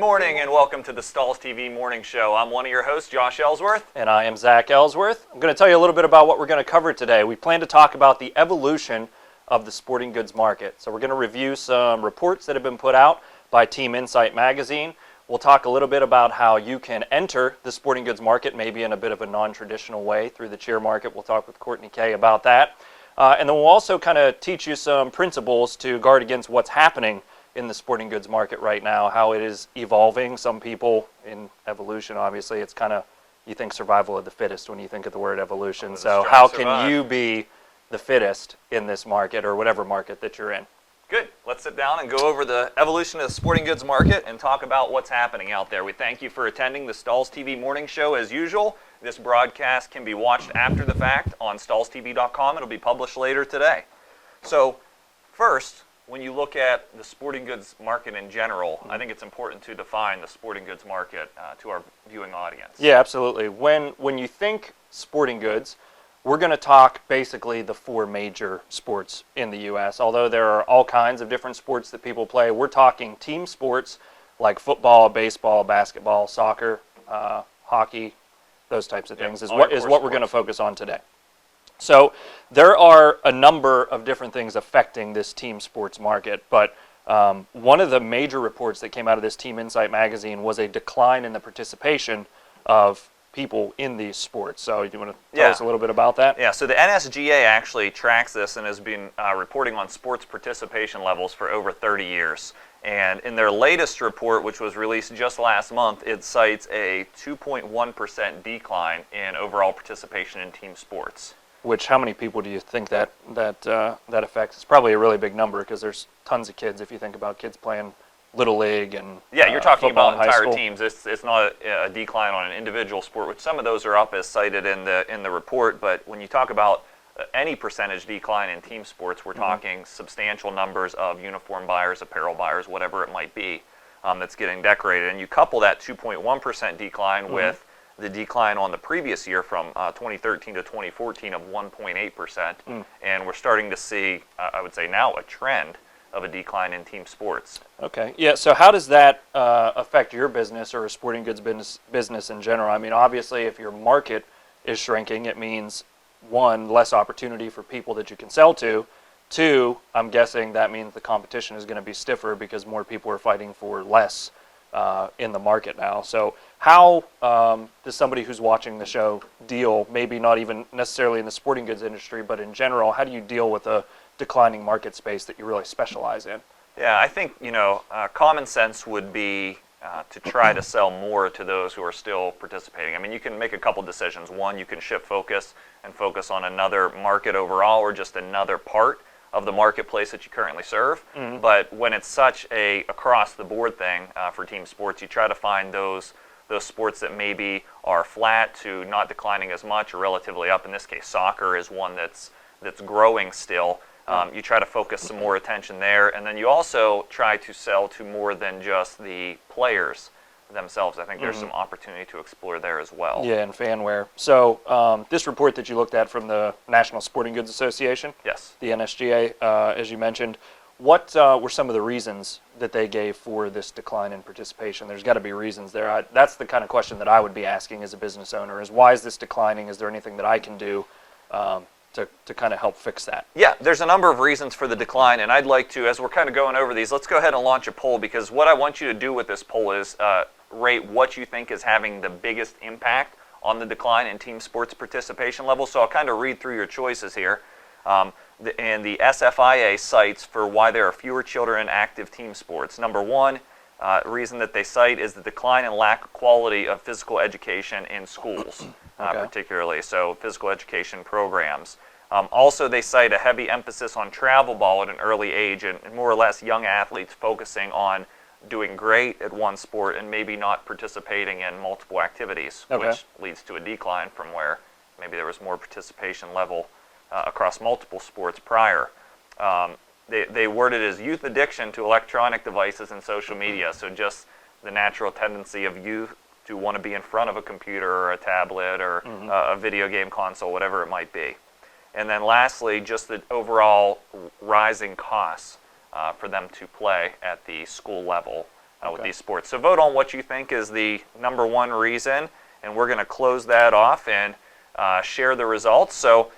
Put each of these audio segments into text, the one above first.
morning and welcome to the Stahls TV Morning Show. I'm one of your hosts, Josh Ellsworth. And I am Zach Ellsworth. I'm going to tell you a little bit about what we're going to cover today. We plan to talk about the evolution of the sporting goods market. So we're going to review some reports that have been put out by Team Insight magazine. We'll talk a little bit about how you can enter the sporting goods market, maybe in a bit of a non-traditional way through the cheer market. We'll talk with Courtney Kay about that. And then we'll also kind of teach you some principles to guard against what's happening in the sporting goods market right now, how it is evolving. Some people in evolution, obviously, it's kind of, you think survival of the fittest when you think of the word evolution. So how can you be the fittest in this market or whatever market that you're in? Good. Let's sit down and go over the evolution of the sporting goods market and talk about what's happening out there. We thank you for attending the Stahls TV Morning Show as usual. This broadcast can be watched after the fact on stahls.tv.com. It'll be published later today. So first, when you look at the sporting goods market in general, I think it's important to define the sporting goods market to our viewing audience. Yeah, absolutely. When you think sporting goods, we're going to talk basically the four major sports in the U.S. Although there are all kinds of different sports that people play, we're talking team sports like football, baseball, basketball, soccer, hockey, those types of things is what we're going to focus on today. So there are a number of different things affecting this team sports market, but one of the major reports that came out of this Team Insight magazine was a decline in the participation of people in these sports. So do you want to tell us a little bit about that? Yeah, so the NSGA actually tracks this and has been reporting on sports participation levels for over 30 years. And in their latest report, which was released just last month, it cites a 2.1% decline in overall participation in team sports. Which, how many people do you think that affects? It's probably a really big number because there's tons of kids. If you think about kids playing Little League and you're talking about entire school teams. It's not a decline on an individual sport, which some of those are up as cited in the report. But when you talk about any percentage decline in team sports, we're talking substantial numbers of uniform buyers, apparel buyers, whatever it might be, that's getting decorated. And you couple that 2.1% decline with the decline on the previous year from 2013 to 2014 of 1.8%, and we're starting to see, I would say now, a trend of a decline in team sports. Okay, yeah, so how does that affect your business or a sporting goods business in general? I mean, obviously, if your market is shrinking, it means, one, less opportunity for people that you can sell to. Two, I'm guessing that means the competition is going to be stiffer because more people are fighting for less in the market now. So how does somebody who's watching the show deal, maybe not even necessarily in the sporting goods industry, but in general, how do you deal with a declining market space that you really specialize in? Yeah, I think, common sense would be to try to sell more to those who are still participating. I mean, you can make a couple decisions. One, you can shift focus and focus on another market overall or just another part of the marketplace that you currently serve. But when it's such a across-the-board thing for team sports, you try to find those sports that maybe are flat to not declining as much or relatively up. In this case, soccer is one that's growing still. You try to focus some more attention there, and then you also try to sell to more than just the players themselves. I think there's some opportunity to explore there as well. Yeah, and fanware. So this report that you looked at from the National Sporting Goods Association, yes, the NSGA, as you mentioned, what were some of the reasons that they gave for this decline in participation? There's got to be reasons there. That's the kind of question that I would be asking as a business owner, is why is this declining? Is there anything that I can do to kind of help fix that? Yeah, there's a number of reasons for the decline, and I'd like to, as we're kind of going over these, let's go ahead and launch a poll, because what I want you to do with this poll is rate what you think is having the biggest impact on the decline in team sports participation levels. So I'll kind of read through your choices here. And the SFIA cites for why there are fewer children in active team sports. Number one reason that they cite is the decline and lack of quality of physical education in schools, particularly, so physical education programs. Also, they cite a heavy emphasis on travel ball at an early age and more or less young athletes focusing on doing great at one sport and maybe not participating in multiple activities, which leads to a decline from where maybe there was more participation level across multiple sports prior. They word it as youth addiction to electronic devices and social media, so just the natural tendency of youth to want to be in front of a computer or a tablet or a video game console, whatever it might be. And then lastly, just the overall rising costs for them to play at the school level with Okay. these sports. So vote on what you think is the number one reason, and we're going to close that off and share the results. So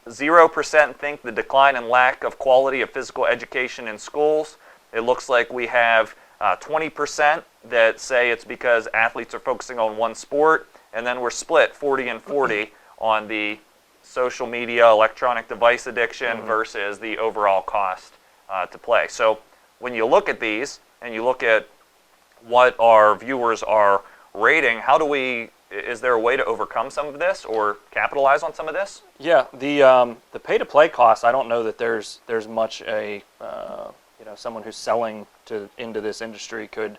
0% think the decline and lack of quality of physical education in schools. It looks like we have 20% that say it's because athletes are focusing on one sport, and then we're split 40 and 40 on the social media, electronic device addiction versus the overall cost to play. So when you look at these and you look at what our viewers are rating, is there a way to overcome some of this or capitalize on some of this? Yeah, the pay-to-play costs, I don't know that there's much someone who's selling into this industry could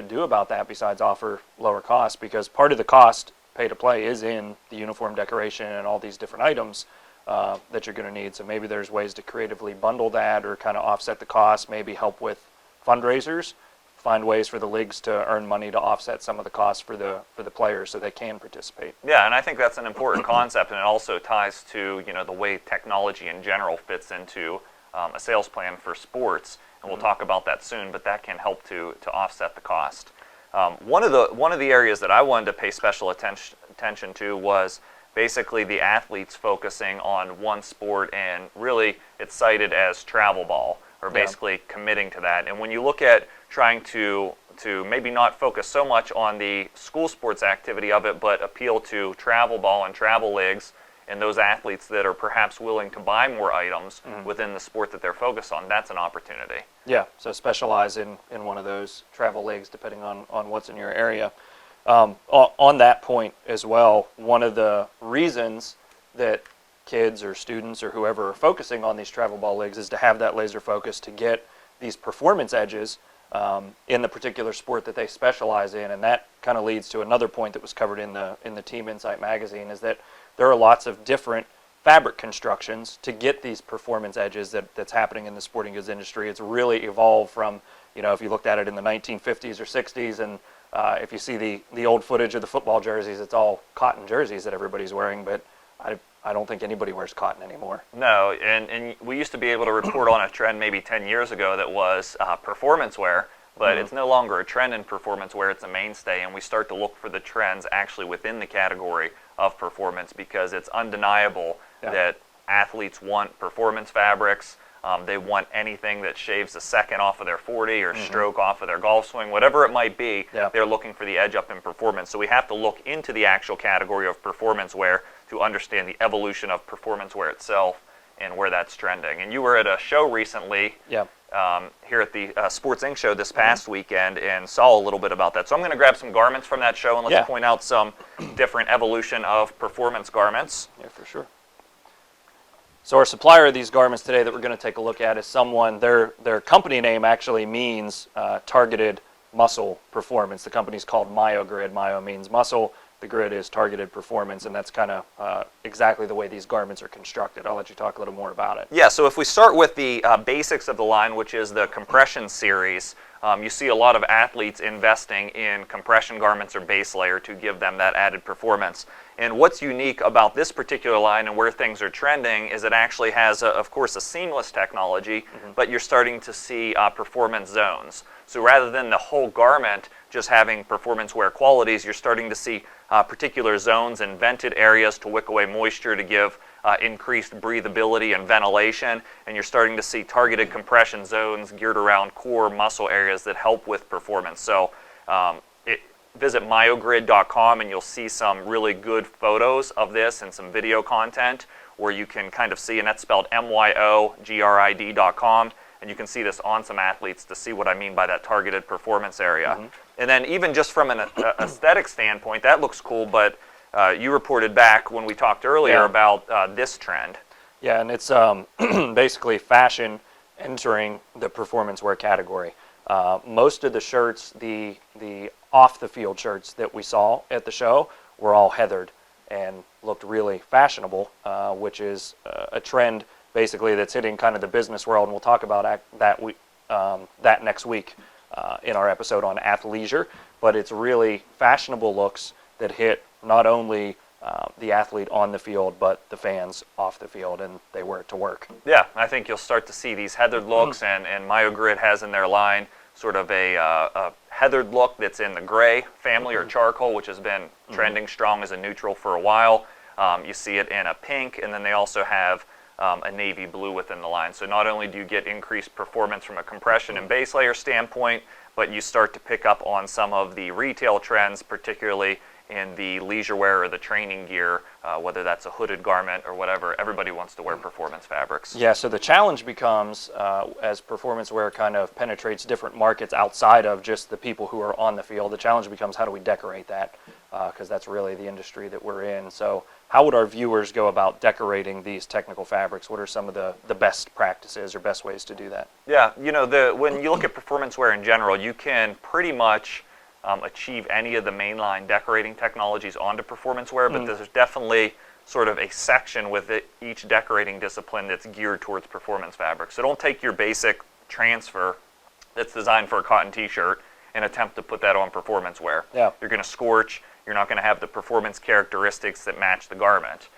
do about that besides offer lower costs, because part of the cost pay-to-play is in the uniform decoration and all these different items that you're going to need. So maybe there's ways to creatively bundle that or kind of offset the cost, maybe help with fundraisers, find ways for the leagues to earn money to offset some of the costs for the players so they can participate. Yeah, and I think that's an important concept, and it also ties to the way technology in general fits into a sales plan for sports, and we'll talk about that soon. But that can help to offset the cost. One of the areas that I wanted to pay special attention to was basically the athletes focusing on one sport, and really it's cited as travel ball, or basically committing to that. And when you look at trying to maybe not focus so much on the school sports activity of it, but appeal to travel ball and travel leagues and those athletes that are perhaps willing to buy more items within the sport that they're focused on, that's an opportunity. Yeah, so specialize in one of those travel leagues depending on what's in your area. On that point as well, one of the reasons that kids or students or whoever are focusing on these travel ball leagues is to have that laser focus to get these performance edges in the particular sport that they specialize in. And that kind of leads to another point that was covered in the Team Insight magazine, is that there are lots of different fabric constructions to get these performance edges that's happening in the sporting goods industry. It's really evolved from, if you looked at it in the 1950s or 60s, and if you see the old footage of the football jerseys, it's all cotton jerseys that everybody's wearing, but I don't think anybody wears cotton anymore. No, and we used to be able to report on a trend maybe 10 years ago that was performance wear, but it's no longer a trend in performance wear, it's a mainstay, and we start to look for the trends actually within the category of performance, because it's undeniable that athletes want performance fabrics. They want anything that shaves a second off of their 40 or stroke off of their golf swing, whatever it might be. They're looking for the edge up in performance. So we have to look into the actual category of performance wear to understand the evolution of performance wear itself and where that's trending. And you were at a show recently here at the Sports Inc. show this past weekend and saw a little bit about that. So I'm going to grab some garments from that show and let's point out some different evolution of performance garments. Yeah, for sure. So our supplier of these garments today that we're going to take a look at is someone, their company name actually means targeted muscle performance. The company's called MyoGrid. Myo means muscle. The grid is targeted performance, and that's kind of exactly the way these garments are constructed. I'll let you talk a little more about it. Yeah, so if we start with the basics of the line, which is the compression series, you see a lot of athletes investing in compression garments or base layer to give them that added performance. And what's unique about this particular line and where things are trending is it actually has, of course, a seamless technology, but you're starting to see performance zones. So rather than the whole garment just having performance wear qualities, you're starting to see particular zones and vented areas to wick away moisture to give increased breathability and ventilation, and you're starting to see targeted compression zones geared around core muscle areas that help with performance. So visit myogrid.com and you'll see some really good photos of this and some video content where you can kind of see, and that's spelled myogrid.com, and you can see this on some athletes to see what I mean by that targeted performance area. And then even just from an aesthetic standpoint, that looks cool, but you reported back when we talked earlier about this trend. Yeah, and it's basically fashion entering the performance wear category. Most of the shirts, the off-the-field shirts that we saw at the show were all heathered and looked really fashionable, which is a trend basically that's hitting kind of the business world, and we'll talk about that next week in our episode on athleisure. But it's really fashionable looks that hit not only the athlete on the field, but the fans off the field, and they wear it to work. Yeah, I think you'll start to see these heathered looks, and MyoGrid has in their line sort of a heathered look that's in the gray family or charcoal, which has been trending strong as a neutral for a while. You see it in a pink, and then they also have a navy blue within the line. So not only do you get increased performance from a compression and base layer standpoint, but you start to pick up on some of the retail trends, particularly in the leisure wear or the training gear, whether that's a hooded garment or whatever. Everybody wants to wear performance fabrics. Yeah, so the challenge becomes, as performance wear kind of penetrates different markets outside of just the people who are on the field, the challenge becomes how do we decorate that, because that's really the industry that we're in. So how would our viewers go about decorating these technical fabrics? What are some of the best practices or best ways to do that? Yeah, when you look at performance wear in general, you can pretty much achieve any of the mainline decorating technologies onto performance wear, but there's definitely sort of a section with each decorating discipline that's geared towards performance fabric. So don't take your basic transfer that's designed for a cotton t-shirt and attempt to put that on performance wear. Yeah. You're going to scorch, you're not going to have the performance characteristics that match the garment.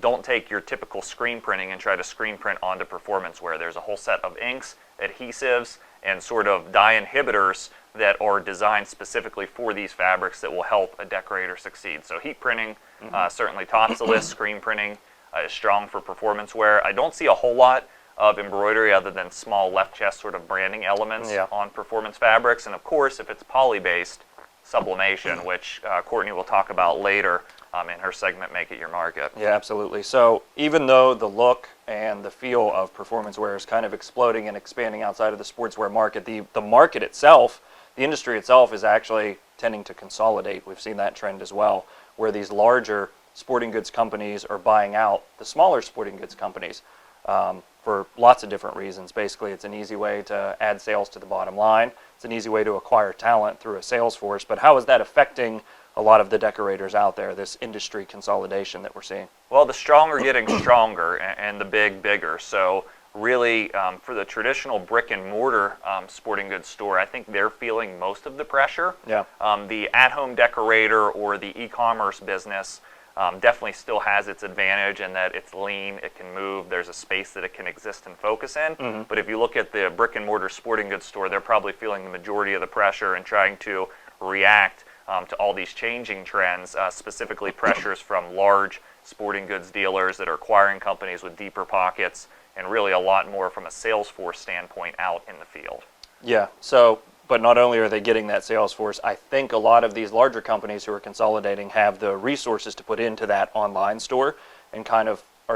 Don't take your typical screen printing and try to screen print onto performance wear. There's a whole set of inks, adhesives, and sort of dye inhibitors that are designed specifically for these fabrics that will help a decorator succeed. So heat printing, certainly tops the list. Screen printing is strong for performance wear. I don't see a whole lot of embroidery other than small left chest sort of branding elements on performance fabrics. And of course, if it's poly-based, sublimation, which Courtney will talk about later in her segment, Make It Your Market. Yeah, absolutely. So even though the look and the feel of performance wear is kind of exploding and expanding outside of the sportswear market, the market itself, the industry itself is actually tending to consolidate. We've seen that trend as well, where these larger sporting goods companies are buying out the smaller sporting goods companies for lots of different reasons. Basically, it's an easy way to add sales to the bottom line. It's an easy way to acquire talent through a sales force. But how is that affecting a lot of the decorators out there, this industry consolidation that we're seeing? Well, the strong are getting stronger and the big bigger. So really, for the traditional brick and mortar sporting goods store, I think they're feeling most of the pressure. Yeah. The at-home decorator or the e-commerce business definitely still has its advantage in that it's lean, it can move, there's a space that it can exist and focus in. But if you look at the brick and mortar sporting goods store, they're probably feeling the majority of the pressure and trying to react to all these changing trends, specifically pressures from large sporting goods dealers that are acquiring companies with deeper pockets, and really a lot more from a sales force standpoint out in the field. Yeah, so, but not only are they getting that sales force, I think a lot of these larger companies who are consolidating have the resources to put into that online store and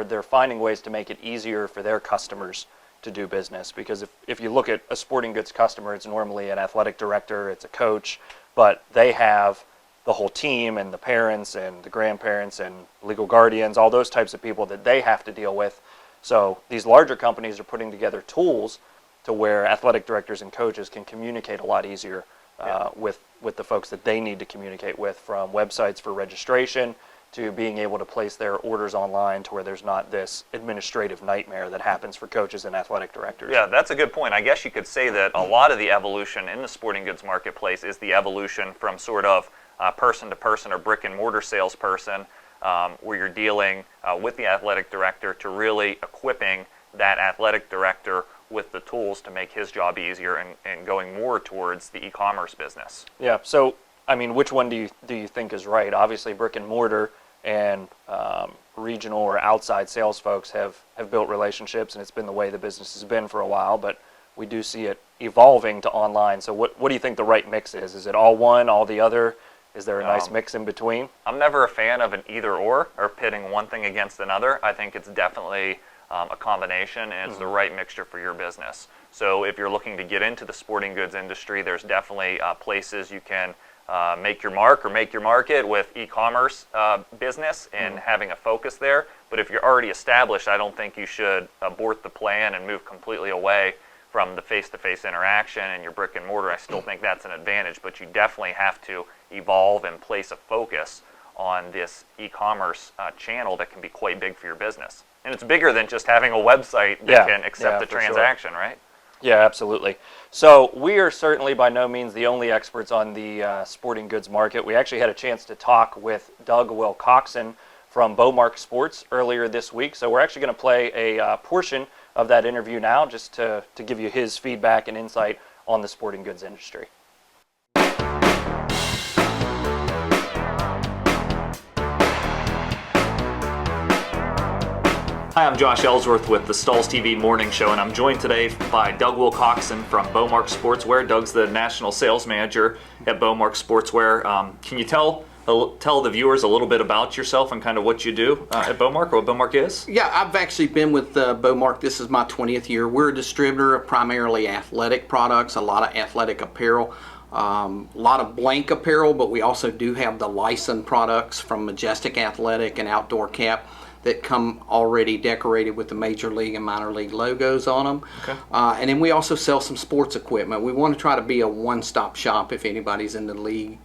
they're finding ways to make it easier for their customers to do business. Because if you look at a sporting goods customer, it's normally an athletic director, it's a coach, but they have the whole team and the parents and the grandparents and legal guardians, all those types of people that they have to deal with. So these larger companies are putting together tools to where athletic directors and coaches can communicate a lot easier with the folks that they need to communicate with, from websites for registration to being able to place their orders online, to where there's not this administrative nightmare that happens for coaches and athletic directors. Yeah, that's a good point. I guess you could say that a lot of the evolution in the sporting goods marketplace is the evolution from sort of person to person or brick and mortar salesperson, where you're dealing with the athletic director, to really equipping that athletic director with the tools to make his job easier and going more towards the e-commerce business. Yeah, so I mean, which one do you think is right? Obviously, brick and mortar and regional or outside sales folks have built relationships, and it's been the way the business has been for a while, but we do see it evolving to online. So what do you think the right mix is? Is it all one, all the other? Is there a nice mix in between? I'm never a fan of an either or pitting one thing against another. I think it's definitely a combination, and it's the right mixture for your business. So if you're looking to get into the sporting goods industry, there's definitely places you can make your mark or make your market with e-commerce business and having a focus there. But if you're already established, I don't think you should abort the plan and move completely away from the face-to-face interaction and your brick and mortar. I still think that's an advantage, but you definitely have to evolve and place a focus on this e-commerce channel that can be quite big for your business. And it's bigger than just having a website that can accept a transaction, right? Yeah, absolutely. So we are certainly by no means the only experts on the sporting goods market. We actually had a chance to talk with Doug Wilcox from Bowmark Sports earlier this week. So we're actually going to play a portion of that interview now, just to give you his feedback and insight on the sporting goods industry. Hi, I'm Josh Ellsworth with the Stahls TV Morning Show, and I'm joined today by Doug Wilcox from Beaumark Sportswear. Doug's the National Sales Manager at Beaumark Sportswear. Can you tell the viewers a little bit about yourself and kind of what you do at Beaumark, or what Beaumark is? Yeah, I've actually been with Beaumark. This is my 20th year. We're a distributor of primarily athletic products, a lot of athletic apparel, a lot of blank apparel, but we also do have the licensed products from Majestic Athletic and Outdoor Cap that come already decorated with the major league and minor league logos on them. Okay. And then we also sell some sports equipment. We want to try to be a one-stop shop if anybody's in the league,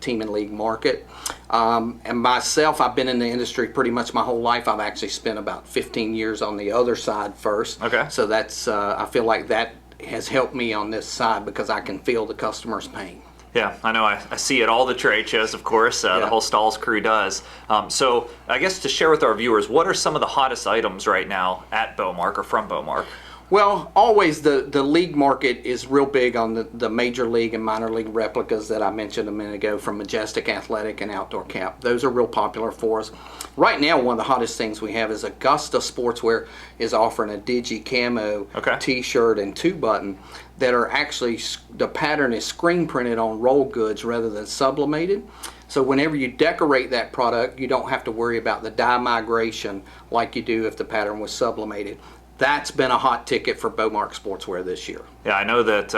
team and league market. And myself, I've been in the industry pretty much my whole life. I've actually spent about 15 years on the other side first. Okay. So that's, I feel like that has helped me on this side because I can feel the customer's pain. Yeah, I know. I see it all the trade shows, of course. The whole Stahls crew does. So I guess to share with our viewers, what are some of the hottest items right now at Beaumark or from Beaumark? Well, always the league market is real big on the major league and minor league replicas that I mentioned a minute ago from Majestic Athletic and Outdoor Cap. Those are real popular for us. Right now, one of the hottest things we have is Augusta Sportswear is offering a Digi Camo t-shirt and 2-button that are actually, the pattern is screen printed on roll goods rather than sublimated. So whenever you decorate that product, you don't have to worry about the dye migration like you do if the pattern was sublimated. That's been a hot ticket for Beaumark Sportswear this year. Yeah, I know that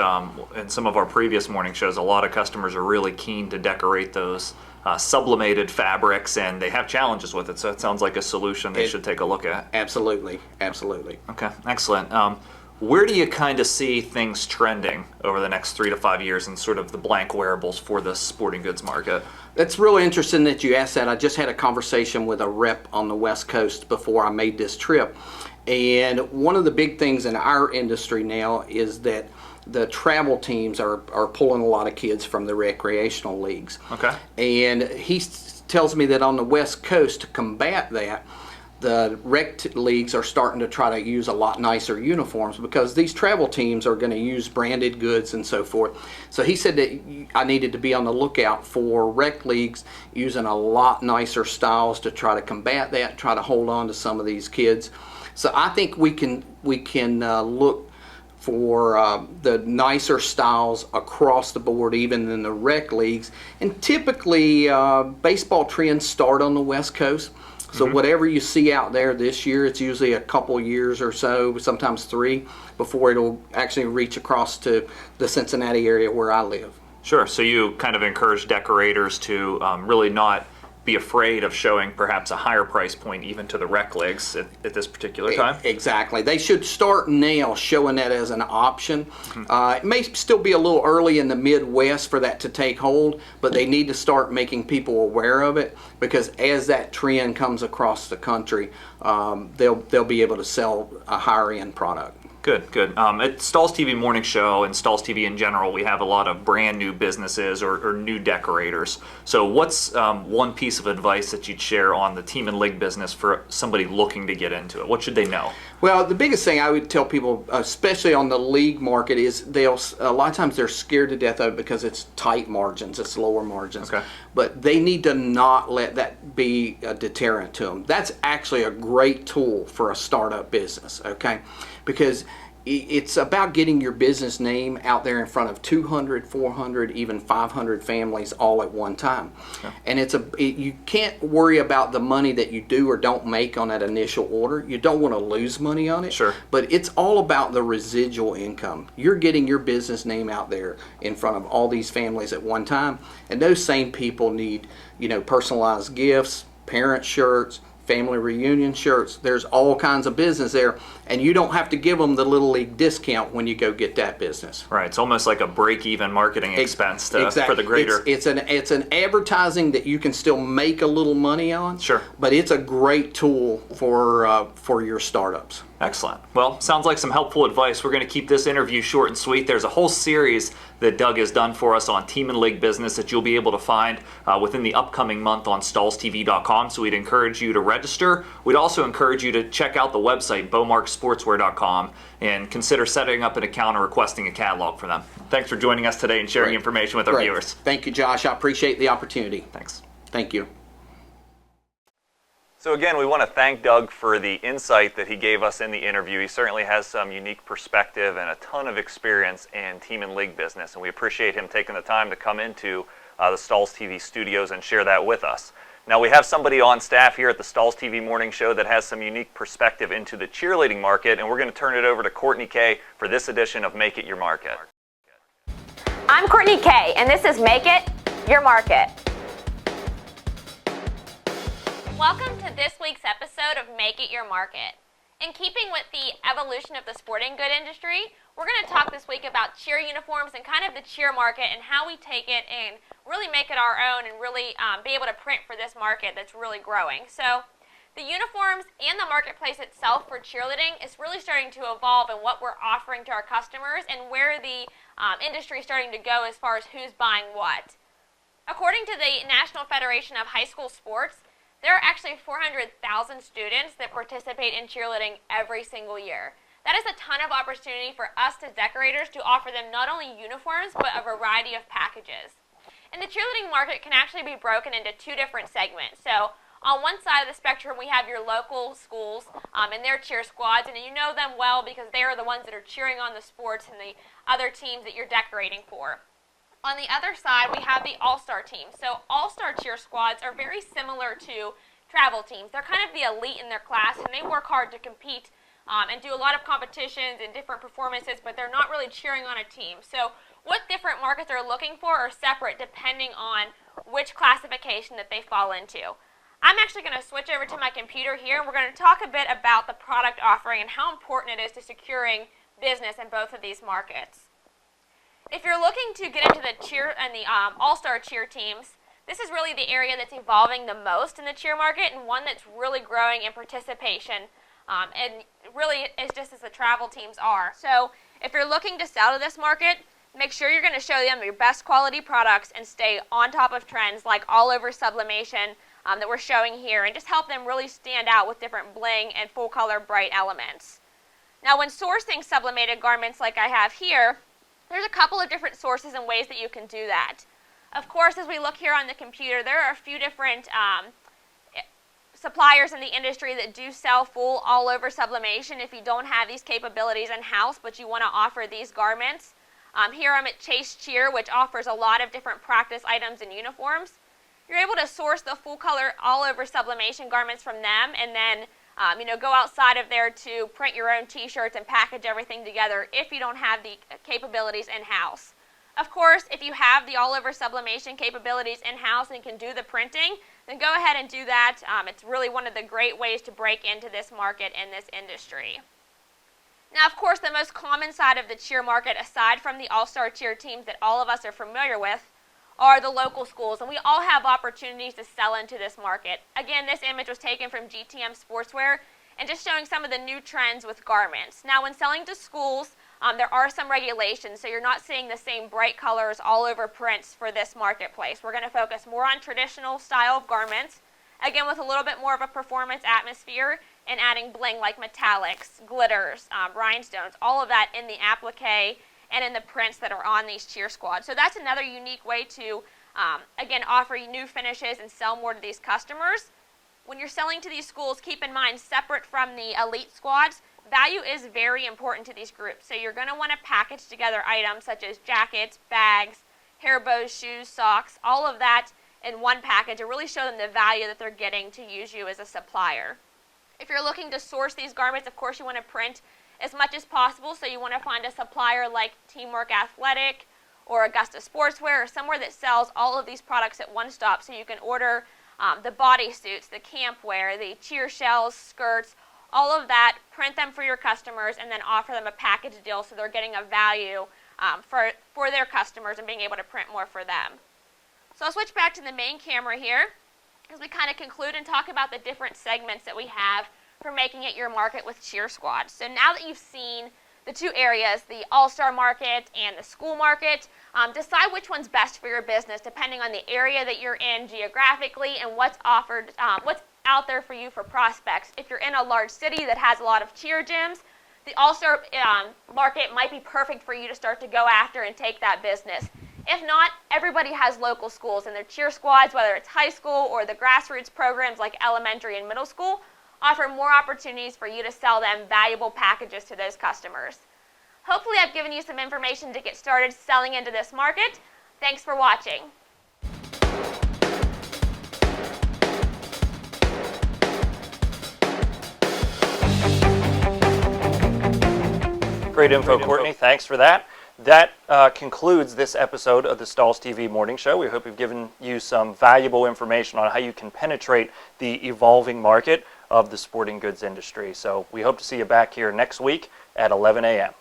in some of our previous morning shows, a lot of customers are really keen to decorate those sublimated fabrics, and they have challenges with it. So it sounds like a solution they should take a look at. Absolutely, absolutely. Okay, excellent. Where do you kind of see things trending over the next 3 to 5 years in sort of the blank wearables for the sporting goods market? That's really interesting that you asked that. I just had a conversation with a rep on the West Coast before I made this trip. And one of the big things in our industry now is that the travel teams are pulling a lot of kids from the recreational leagues. Okay. And he tells me that on the West Coast, to combat that, the rec leagues are starting to try to use a lot nicer uniforms because these travel teams are going to use branded goods and so forth. So he said that I needed to be on the lookout for rec leagues using a lot nicer styles to try to combat that, try to hold on to some of these kids. So I think we can look for the nicer styles across the board, even in the rec leagues. And typically, baseball trends start on the West Coast. So whatever you see out there this year, it's usually a couple years or so, sometimes 3, before it'll actually reach across to the Cincinnati area where I live. Sure. So you kind of encourage decorators to really not be afraid of showing perhaps a higher price point even to the rec leagues at this particular time? Exactly. They should start now showing that as an option. It may still be a little early in the Midwest for that to take hold, but they need to start making people aware of it because as that trend comes across the country, they'll be able to sell a higher end product. Good, good. At Stahls TV Morning Show and Stahls TV in general, we have a lot of brand new businesses or new decorators. So what's one piece of advice that you'd share on the team and league business for somebody looking to get into it? What should they know? Well, the biggest thing I would tell people, especially on the league market, is a lot of times they're scared to death of it because it's tight margins, it's lower margins. Okay. But they need to not let that be a deterrent to them. That's actually a great tool for a startup business, okay? Because it's about getting your business name out there in front of 200, 400, even 500 families all at one time. Okay. And you can't worry about the money that you do or don't make on that initial order. You don't want to lose money on it. Sure. But it's all about the residual income. You're getting your business name out there in front of all these families at one time. And those same people need, personalized gifts, parent shirts, family reunion shirts. There's all kinds of business there, and you don't have to give them the Little League discount when you go get that business. Right. It's almost like a break-even marketing expense for the greater. It's an advertising that you can still make a little money on. Sure. But it's a great tool for your startups. Excellent. Well, sounds like some helpful advice. We're going to keep this interview short and sweet. There's a whole series that Doug has done for us on team and league business that you'll be able to find within the upcoming month on StahlsTV.com. So we'd encourage you to register. We'd also encourage you to check out the website, BowmarkSportswear.com, and consider setting up an account or requesting a catalog for them. Thanks for joining us today and sharing information with our viewers. Thank you, Josh. I appreciate the opportunity. Thanks. Thank you. So again, we want to thank Doug for the insight that he gave us in the interview. He certainly has some unique perspective and a ton of experience in team and league business, and we appreciate him taking the time to come into the Stahls TV studios and share that with us. Now we have somebody on staff here at the Stahls TV Morning Show that has some unique perspective into the cheerleading market, and we're going to turn it over to Courtney Kay for this edition of Make It Your Market. I'm Courtney Kay, and this is Make It Your Market. Welcome to this week's episode of Make It Your Market. In keeping with the evolution of the sporting good industry, we're going to talk this week about cheer uniforms and kind of the cheer market and how we take it and really make it our own and really be able to print for this market that's really growing. So the uniforms and the marketplace itself for cheerleading is really starting to evolve in what we're offering to our customers and where the industry is starting to go as far as who's buying what. According to the National Federation of High School Sports, there are actually 400,000 students that participate in cheerleading every single year. That is a ton of opportunity for us as decorators to offer them not only uniforms, but a variety of packages. And the cheerleading market can actually be broken into two different segments. So on one side of the spectrum, we have your local schools and their cheer squads, and you know them well because they are the ones that are cheering on the sports and the other teams that you're decorating for. On the other side, we have the all-star teams. So all-star cheer squads are very similar to travel teams. They're kind of the elite in their class, and they work hard to compete and do a lot of competitions and different performances, but they're not really cheering on a team. So what different markets they're looking for are separate depending on which classification that they fall into. I'm actually going to switch over to my computer here, and we're going to talk a bit about the product offering and how important it is to securing business in both of these markets. If you're looking to get into the cheer and the all-star cheer teams, this is really the area that's evolving the most in the cheer market and one that's really growing in participation and really is just as the travel teams are. So if you're looking to sell to this market, make sure you're going to show them your best quality products and stay on top of trends like all over sublimation that we're showing here and just help them really stand out with different bling and full color bright elements. Now when sourcing sublimated garments like I have here, there's a couple of different sources and ways that you can do that. Of course, as we look here on the computer, there are a few different suppliers in the industry that do sell full all-over sublimation if you don't have these capabilities in-house, but you want to offer these garments. Here I'm at Chase Cheer, which offers a lot of different practice items and uniforms. You're able to source the full-color all-over sublimation garments from them and then go outside of there to print your own t-shirts and package everything together if you don't have the capabilities in-house. Of course, if you have the all-over sublimation capabilities in-house and can do the printing, then go ahead and do that. It's really one of the great ways to break into this market and this industry. Now, of course, the most common side of the cheer market, aside from the all-star cheer teams that all of us are familiar with, are the local schools, and we all have opportunities to sell into this market. Again, this image was taken from GTM Sportswear and just showing some of the new trends with garments. Now, when selling to schools, there are some regulations, so you're not seeing the same bright colors all over prints for this marketplace. We're going to focus more on traditional style of garments, again with a little bit more of a performance atmosphere and adding bling like metallics, glitters, rhinestones, all of that in the applique and in the prints that are on these cheer squads. So that's another unique way to, again, offer new finishes and sell more to these customers. When you're selling to these schools, keep in mind, separate from the elite squads, value is very important to these groups. So you're going to want to package together items such as jackets, bags, hair bows, shoes, socks, all of that in one package and really show them the value that they're getting to use you as a supplier. If you're looking to source these garments, of course you want to print as much as possible, so you want to find a supplier like Teamwork Athletic or Augusta Sportswear or somewhere that sells all of these products at one stop, so you can order the bodysuits, the camp wear, the cheer shells, skirts, all of that, print them for your customers, and then offer them a package deal so they're getting a value for their customers and being able to print more for them. So I'll switch back to the main camera here as we kind of conclude and talk about the different segments that we have for making it your market with cheer squads. So now that you've seen the two areas, the all-star market and the school market, decide which one's best for your business depending on the area that you're in geographically and what's offered, what's out there for you for prospects. If you're in a large city that has a lot of cheer gyms, the all-star market might be perfect for you to start to go after and take that business. If not, everybody has local schools, and their cheer squads, whether it's high school or the grassroots programs like elementary and middle school, offer more opportunities for you to sell them valuable packages to those customers. Hopefully I've given you some information to get started selling into this market. Thanks for watching. Great info, Courtney. Thanks for that. That concludes this episode of the Stahls TV Morning Show. We hope we've given you some valuable information on how you can penetrate the evolving market of the sporting goods industry. So we hope to see you back here next week at 11 a.m.